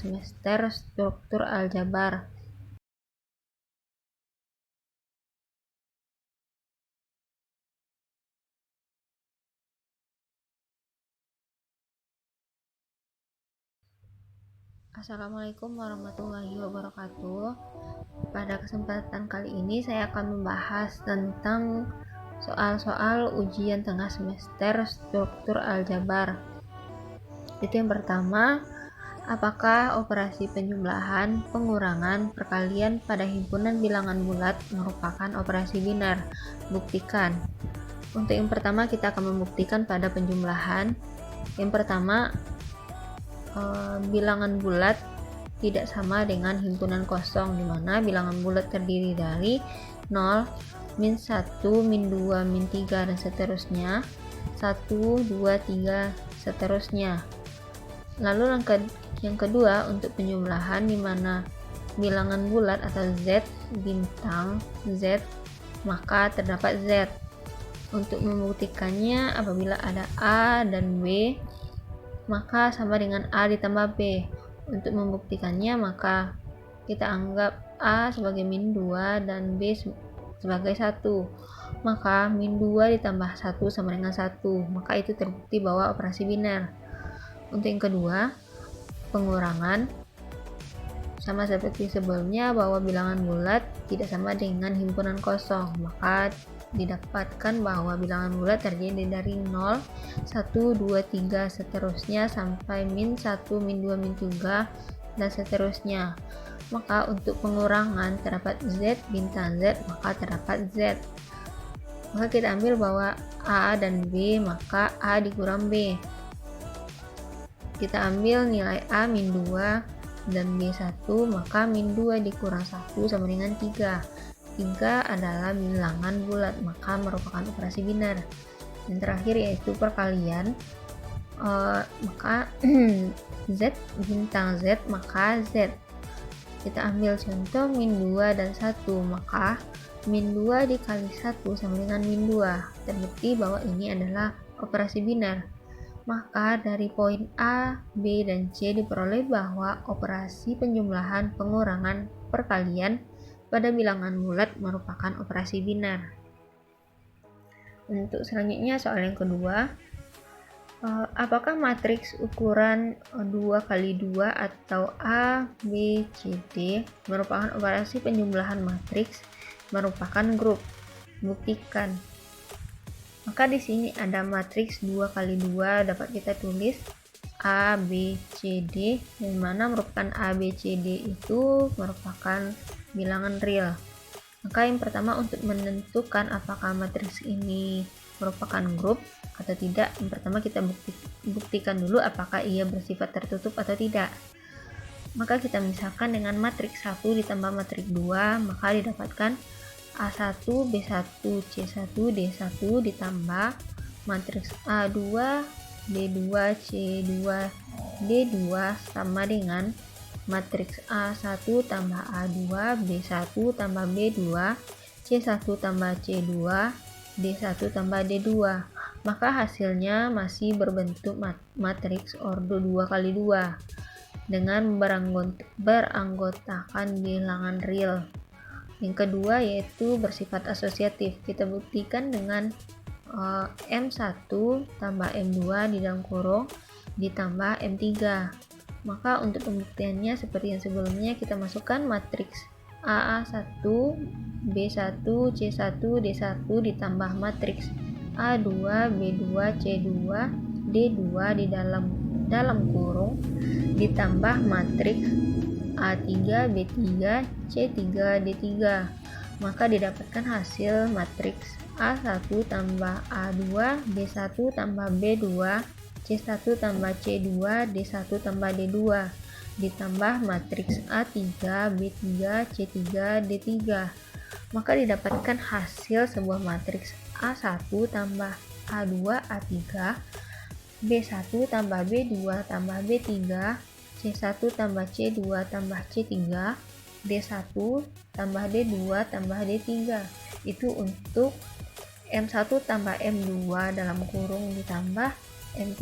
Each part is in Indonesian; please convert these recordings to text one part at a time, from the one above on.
semester struktur aljabar. Assalamualaikum warahmatullahi wabarakatuh. Pada kesempatan kali ini saya akan membahas tentang soal-soal ujian tengah semester struktur aljabar. Itu yang pertama, apakah operasi penjumlahan, pengurangan, perkalian pada himpunan bilangan bulat merupakan operasi biner? Buktikan. Untuk yang pertama kita akan membuktikan pada penjumlahan. Yang pertama, bilangan bulat tidak sama dengan himpunan kosong, di mana bilangan bulat terdiri dari 0, min 1, min 2, min 3, dan seterusnya, 1, 2, 3, seterusnya. Lalu yang kedua, untuk penjumlahan, di mana bilangan bulat atau Z, bintang Z, maka terdapat Z. Untuk membuktikannya, apabila ada A dan B, maka sama dengan A ditambah B. Untuk membuktikannya, maka kita anggap A sebagai min 2 dan B sebagai 1. Maka min 2 ditambah 1 sama dengan 1. Maka itu terbukti bahwa operasi biner. Untuk yang kedua, pengurangan, sama seperti sebelumnya bahwa bilangan bulat tidak sama dengan himpunan kosong. Maka didapatkan bahwa bilangan bulat terdiri dari 0, 1, 2, 3, seterusnya sampai min 1, min 2, min 3, dan seterusnya. Maka untuk pengurangan terdapat Z bintang Z, maka terdapat Z. Maka kita ambil bahwa A dan B, maka A dikurang B. Kita ambil nilai A min 2 dan B 1, maka min 2 dikurang 1 sama dengan 3. 3 adalah bilangan bulat, maka merupakan operasi biner. Yang terakhir yaitu perkalian, maka Z bintang Z, maka Z. Kita ambil contoh min 2 dan 1, maka min 2 dikali 1 sama dengan min 2. Terbukti bahwa ini adalah operasi biner. Maka dari poin A, B, dan C diperoleh bahwa operasi penjumlahan, pengurangan, perkalian pada bilangan bulat merupakan operasi biner. Untuk selanjutnya soal yang kedua, apakah matriks ukuran 2x2 atau A, B, C, D merupakan operasi penjumlahan matriks merupakan grup? Buktikan. Maka di sini ada matriks 2x2, dapat kita tulis A, B, C, D, yang mana merupakan A, B, C, D itu merupakan bilangan real. Maka yang pertama, untuk menentukan apakah matriks ini merupakan grup atau tidak, yang pertama kita buktikan dulu apakah ia bersifat tertutup atau tidak. Maka kita misalkan dengan matriks 1 ditambah matriks 2, maka didapatkan A1, B1, C1, D1 ditambah matriks A2, B2, C2, D2 sama dengan matriks A1 tambah A2, B1 tambah B2, C1 tambah C2, D1 tambah D2. Maka hasilnya masih berbentuk matriks ordo 2x2 dengan beranggotakan bilangan real. Yang kedua yaitu bersifat asosiatif. Kita buktikan dengan M1 tambah M2 di dalam kurung ditambah M3. Maka untuk pembuktiannya seperti yang sebelumnya, kita masukkan matriks AA1, B1, C1, D1 ditambah matriks A2, B2, C2, D2 di dalam kurung ditambah matriks A3, B3, C3, D3. Maka didapatkan hasil matriks A1 tambah A2, B1 tambah B2, C1 tambah C2, D1 tambah D2 ditambah matriks A3, B3, C3, D3. Maka didapatkan hasil sebuah matriks A1 tambah A2, A3, B1 tambah B2 tambah B3, C1 tambah C2 tambah C3, D1 tambah D2 tambah D3. Itu untuk M1 tambah M2 dalam kurung ditambah M3.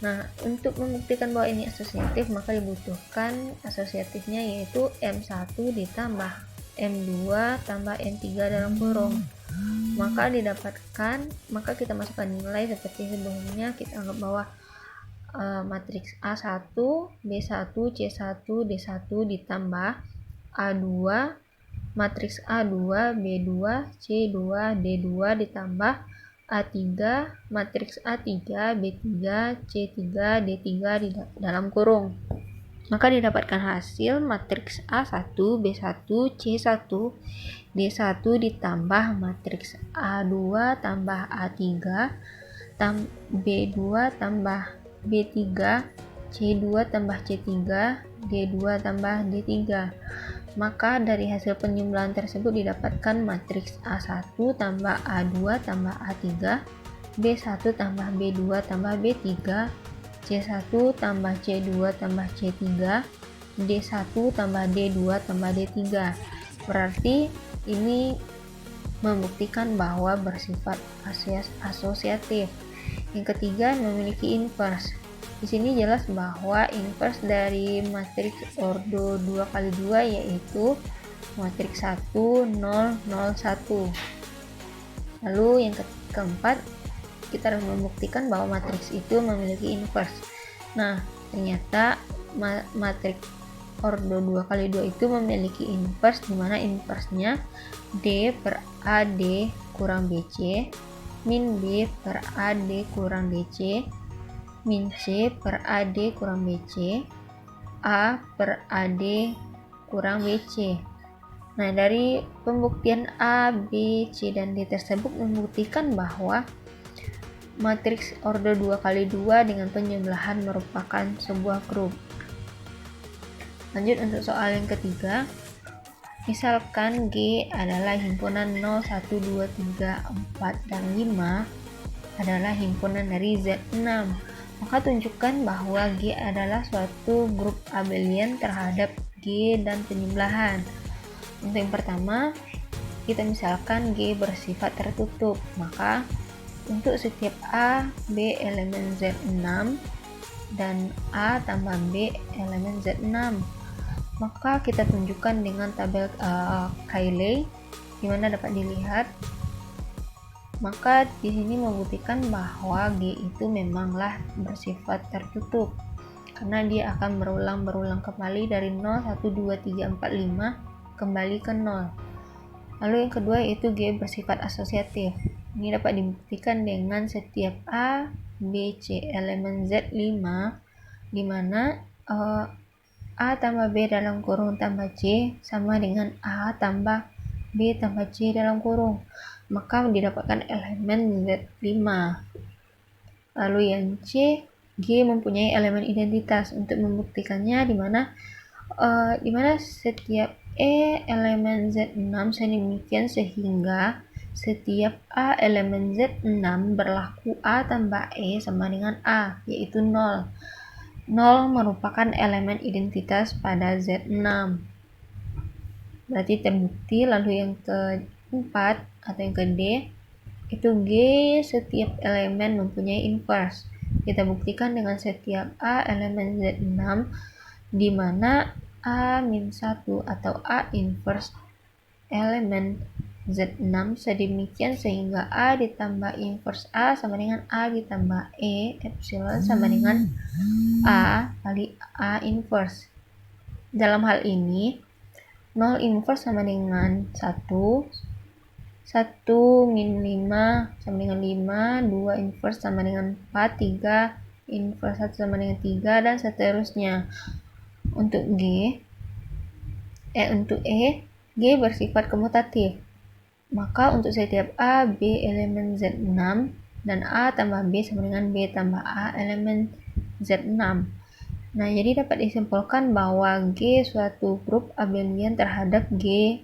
Nah, untuk membuktikan bahwa ini asosiatif, maka dibutuhkan asosiatifnya yaitu M1 ditambah M2 tambah M3 dalam kurung. Maka kita masukkan nilai seperti sebelumnya. Kita anggap bahwa matriks A1, B1, C1, D1 ditambah A2, matriks A2, B2, C2, D2 ditambah A3, matriks A3, B3, C3, D3 di dalam kurung. Maka didapatkan hasil matriks A1, B1, C1, D1 ditambah matriks A2 tambah A3, B2 tambah B3, C2 tambah C3, D2 tambah D3. Maka dari hasil penjumlahan tersebut didapatkan matriks A1 tambah A2 tambah A3, B1 tambah B2 tambah B3, C1 tambah C2 tambah C3, D1 tambah D2 tambah D3. Berarti ini membuktikan bahwa bersifat asosiatif. Yang ketiga, memiliki inverse. Di sini jelas bahwa inverse dari matriks ordo 2x2 yaitu matriks 1, 0, 0, 1. Lalu yang keempat, kita harus membuktikan bahwa matriks itu memiliki inverse. Nah, ternyata matriks ordo 2x2 itu memiliki inverse, dimana inverse-nya D per AD kurang BC min B per AD kurang DC min C per AD kurang BC A per AD kurang BC. Nah, dari pembuktian A, B, C, dan D tersebut membuktikan bahwa matriks ordo 2x2 dengan penjumlahan merupakan sebuah grup. Lanjut untuk soal yang ketiga. Misalkan G adalah himpunan 0, 1, 2, 3, 4, dan 5 adalah himpunan dari Z6. Maka tunjukkan bahwa G adalah suatu grup abelian terhadap G dan penjumlahan. Untuk yang pertama, kita misalkan G bersifat tertutup. Maka untuk setiap A, B elemen Z6 dan A tambah B elemen Z6, maka kita tunjukkan dengan tabel Cayley, di mana dapat dilihat. Maka di sini membuktikan bahwa G itu memanglah bersifat tertutup, karena dia akan berulang kembali dari 0, 1, 2, 3, 4, 5 kembali ke 0. Lalu yang kedua yaitu G bersifat asosiatif. Ini dapat dibuktikan dengan setiap A, B, C elemen Z5, di mana A tambah B dalam kurung tambah C sama dengan A tambah B tambah C dalam kurung. Maka didapatkan elemen Z5. Lalu yang C, G mempunyai elemen identitas. Untuk membuktikannya di mana setiap E elemen Z6 sedemikian sehingga setiap A elemen Z6 berlaku A tambah E sama dengan A, yaitu 0. 0 merupakan elemen identitas pada Z6. Berarti terbukti. Lalu yang keempat atau yang ke D, itu G setiap elemen mempunyai inverse. Kita buktikan dengan setiap A elemen Z6 di mana A-1 atau A inverse elemen Z6 sedemikian sehingga A ditambah inverse A sama dengan A ditambah E epsilon sama dengan A kali A inverse. Dalam hal ini 0 inverse sama dengan 1 min 5 sama dengan 5, 2 inverse sama dengan 4, 3 inverse 1 sama dengan 3, dan seterusnya. Untuk E, G bersifat komutatif. Maka untuk setiap A, B elemen Z6 dan A tambah B sama dengan B tambah A elemen Z6. Nah, jadi dapat disimpulkan bahwa G suatu grup abelian terhadap G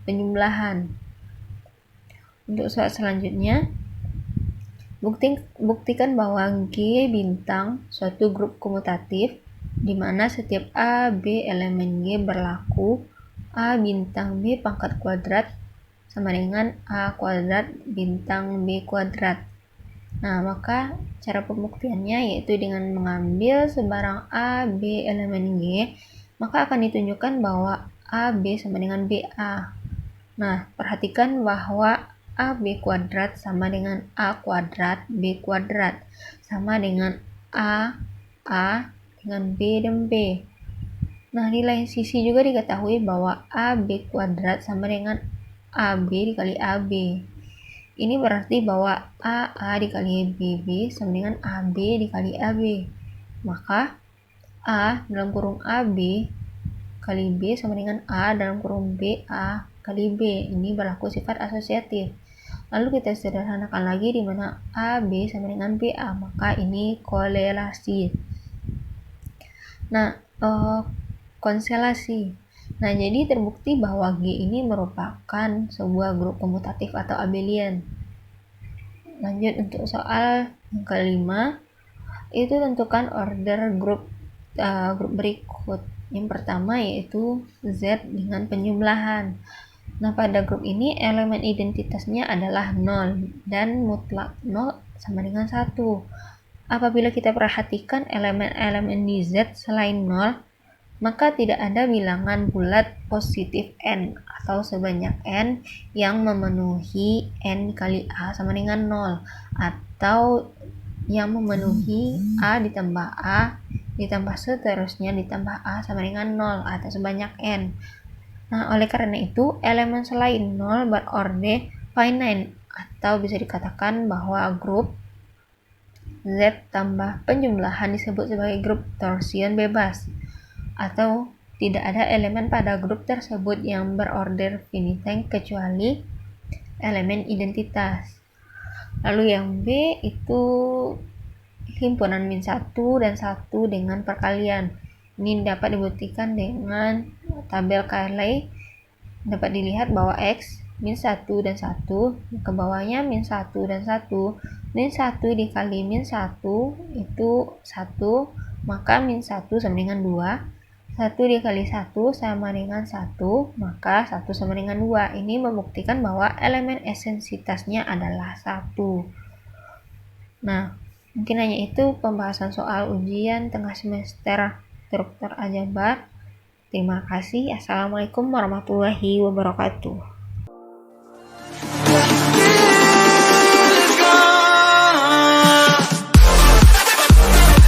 penjumlahan. Untuk soal selanjutnya, buktikan bahwa G bintang suatu grup komutatif di mana setiap A, B elemen G berlaku A bintang B pangkat kuadrat sama dengan A kuadrat bintang B kuadrat. Nah, maka cara pembuktiannya yaitu dengan mengambil sebarang A, B, elemen G, maka akan ditunjukkan bahwa AB sama dengan BA. Nah, perhatikan bahwa AB kuadrat sama dengan A kuadrat, B kuadrat, sama dengan A dengan B dan B. Nah, di lain sisi juga diketahui bahwa AB kuadrat sama dengan AB dikali AB. Ini berarti bahwa AA dikali BB sama dengan AB dikali AB. Maka A dalam kurung AB kali B sama dengan A dalam kurung BA kali B. Ini berlaku sifat asosiatif. Lalu kita sederhanakan lagi di mana AB sama dengan BA, maka ini korelasi. Nah, konstelasi. Nah, jadi terbukti bahwa G ini merupakan sebuah grup komutatif atau abelian. Lanjut untuk soal yang kelima, itu tentukan order grup berikut. Yang pertama yaitu Z dengan penjumlahan. Nah, pada grup ini elemen identitasnya adalah 0 dan mutlak 0 sama dengan 1. Apabila kita perhatikan elemen-elemen di Z selain 0, maka tidak ada bilangan bulat positif N atau sebanyak N yang memenuhi N kali A sama dengan 0, atau yang memenuhi A ditambah seterusnya ditambah A sama dengan 0 atau sebanyak N. Nah, oleh karena itu elemen selain 0 berorde finite, atau bisa dikatakan bahwa grup Z tambah penjumlahan disebut sebagai grup torsion bebas, atau tidak ada elemen pada grup tersebut yang berorder finite kecuali elemen identitas. Lalu yang B itu himpunan min 1 dan 1 dengan perkalian. Ini dapat dibuktikan dengan tabel Cayley. Dapat dilihat bahwa X min 1 dan 1, ke bawahnya min 1 dan 1, min 1 dikali min 1 itu 1, maka min 1 sama dengan 2, 1 dikali 1 sama dengan 1, maka 1 sama dengan 2. Ini membuktikan bahwa elemen esensitasnya adalah 1. Nah, mungkin hanya itu pembahasan soal ujian tengah semester struktur aljabar. Terima kasih. Assalamualaikum warahmatullahi wabarakatuh.